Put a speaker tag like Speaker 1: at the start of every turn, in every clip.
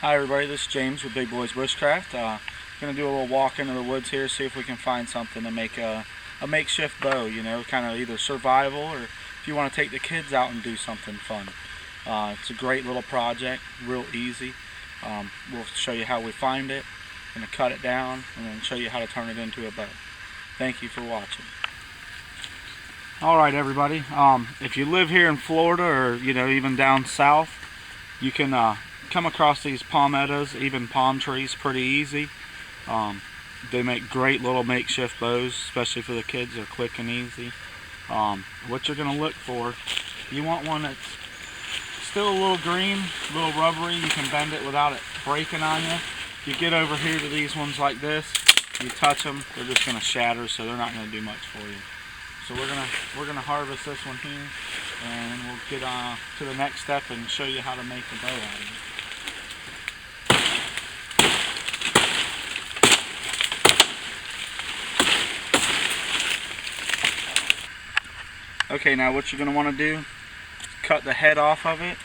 Speaker 1: Hi everybody, this is James with Bigboysbushcraft. Going to do a little walk into the woods here, see if we can find something to make a makeshift bow, you know, kind of either survival or if you want to take the kids out and do something fun. It's a great little project, real easy. We'll show you how we find it, going to cut it down, and then show you how to turn it into a bow. Thank you for watching. Alright everybody, if you live here in Florida or, you know, even down south, you can come across these palmettos, even palm trees, pretty easy. They make great little makeshift bows, especially for the kids. They're quick and easy. What you're going to look for, you want one that's still a little green, a little rubbery. You can bend it without it breaking on you. You get over here to these ones like this, you touch them, they're just going to shatter, so they're not going to do much for you. So we're gonna harvest this one here, and we'll get to the next step and show you how to make the bow out of it. Okay, now what you're gonna want to do is cut the head off of it.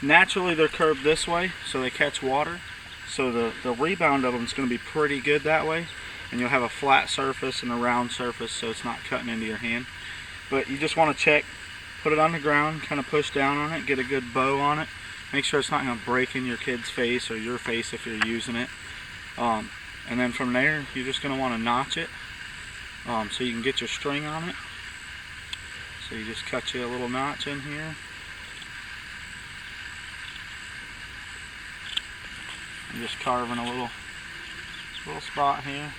Speaker 1: Naturally, they're curved this way, so they catch water. So the rebound of them is going to be pretty good that way. And you'll have a flat surface and a round surface, so it's not cutting into your hand. But you just want to check, put it on the ground, kind of push down on it, get a good bow on it. Make sure it's not going to break in your kid's face or your face if you're using it. And then from there, you're just going to want to notch it so you can get your string on it. So you just cut you a little notch in here. I'm just carving a little spot here.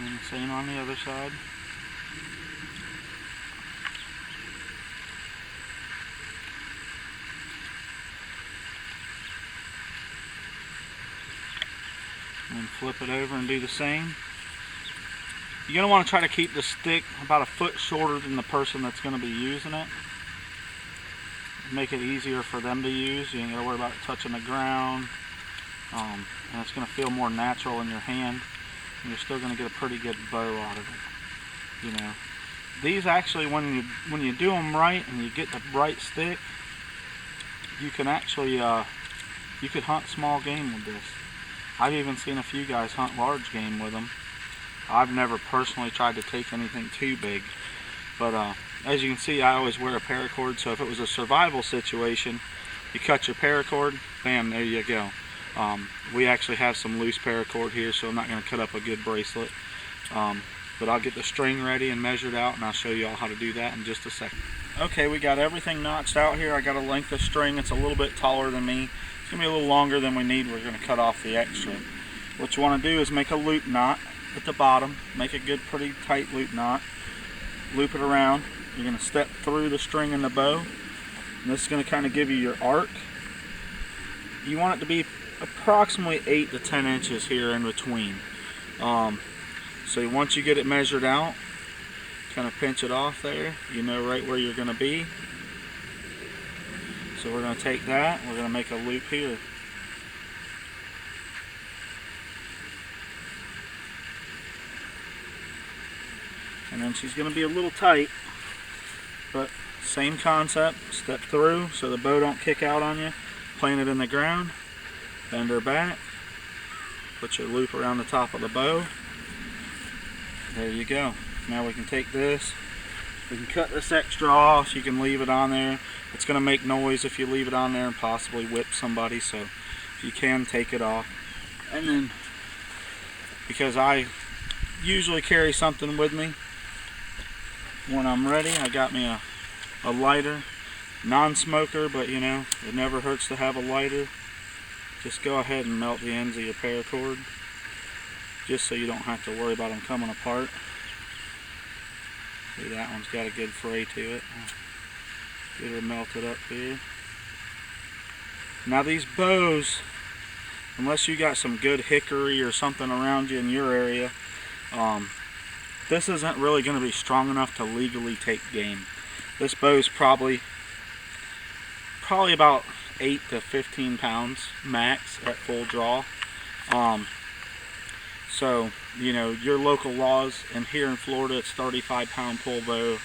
Speaker 1: And the same on the other side. And then flip it over and do the same. You're going to want to try to keep the stick about a foot shorter than the person that's going to be using it. Make it easier for them to use. You ain't got to worry about it touching the ground. And it's going to feel more natural in your hand. And you're still going to get a pretty good bow out of it. You know, these actually, when you do them right and you get the right stick, you can actually you could hunt small game with this. I've even seen a few guys hunt large game with them. I've never personally tried to take anything too big, but as you can see, I always wear a paracord. So if it was a survival situation, you cut your paracord, bam, there you go. We actually have some loose paracord here, so I'm not going to cut up a good bracelet. But I'll get the string ready and measured out, and I'll show you all how to do that in just a second. Okay, we got everything notched out here. I got a length of string. It's a little bit taller than me. It's going to be a little longer than we need. We're going to cut off the extra. What you want to do is make a loop knot at the bottom. Make a good, pretty tight loop knot. Loop it around. You're going to step through the string in the bow. And this is going to kind of give you your arc. You want it to be approximately 8 to 10 inches here in between. So once you get it measured out, kind of pinch it off there, you know right where you're going to be. So we're going to take that, we're going to make a loop here. And then she's going to be a little tight, but same concept, step through so the bow don't kick out on you, plant it in the ground. Bend her back, put your loop around the top of the bow. There you go. Now we can take this, we can cut this extra off. You can leave it on there. It's going to make noise if you leave it on there and possibly whip somebody, so if you can, take it off. And then, because I usually carry something with me when I'm ready, I got me a lighter, non-smoker, but you know, it never hurts to have a lighter. Just go ahead and melt the ends of your paracord, just so you don't have to worry about them coming apart. See, that one's got a good fray to it. Get her melted up here. Now these bows, unless you got some good hickory or something around you in your area, this isn't really going to be strong enough to legally take game. This bow's probably about 8 to 15 pounds max at full draw. So, you know, your local laws, and here in Florida it's 35-pound pull bow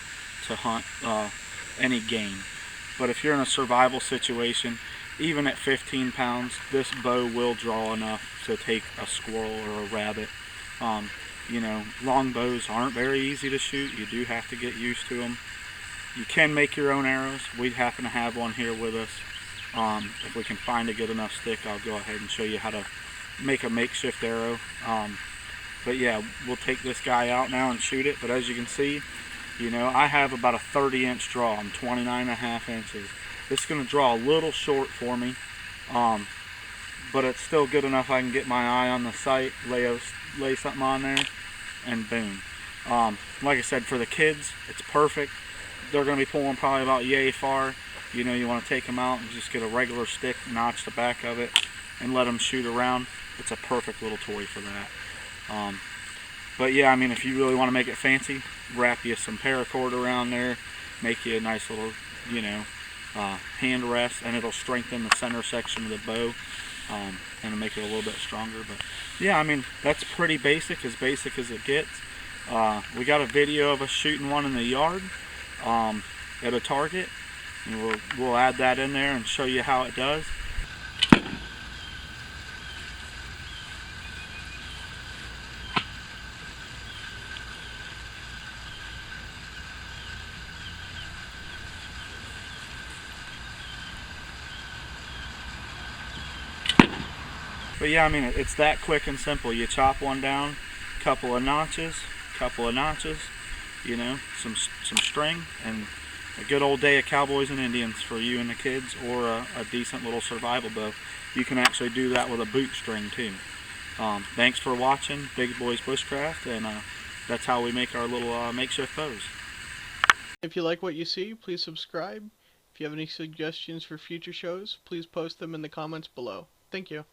Speaker 1: to hunt any game. But if you're in a survival situation, even at 15 pounds, this bow will draw enough to take a squirrel or a rabbit. You know, long bows aren't very easy to shoot. You do have to get used to them. You can make your own arrows. We happen to have one here with us. If we can find a good enough stick, I'll go ahead and show you how to make a makeshift arrow. But yeah, we'll take this guy out now and shoot it. But as you can see, you know, I have about a 30-inch draw. I'm 29.5 inches. This is going to draw a little short for me, but it's still good enough I can get my eye on the sight, lay something on there, and boom. Like I said, for the kids, it's perfect. They're going to be pulling probably about yay far. You know, you want to take them out and just get a regular stick, notch the back of it, and let them shoot around. It's a perfect little toy for that. But yeah, I mean, if you really want to make it fancy, wrap you some paracord around there, make you a nice little, you know, hand rest, and it'll strengthen the center section of the bow, and make it a little bit stronger. But yeah, I mean, that's pretty basic as it gets. We got a video of us shooting one in the yard at a target, and we'll add that in there and show you how it does. But yeah, I mean, it's that quick and simple. You chop one down, couple of notches, you know, some string, and a good old day of cowboys and Indians for you and the kids, or a decent little survival bow. You can actually do that with a boot string too. Thanks for watching Big Boys Bushcraft, and that's how we make our little makeshift bows.
Speaker 2: If you like what you see, please subscribe. If you have any suggestions for future shows, please post them in the comments below. Thank you.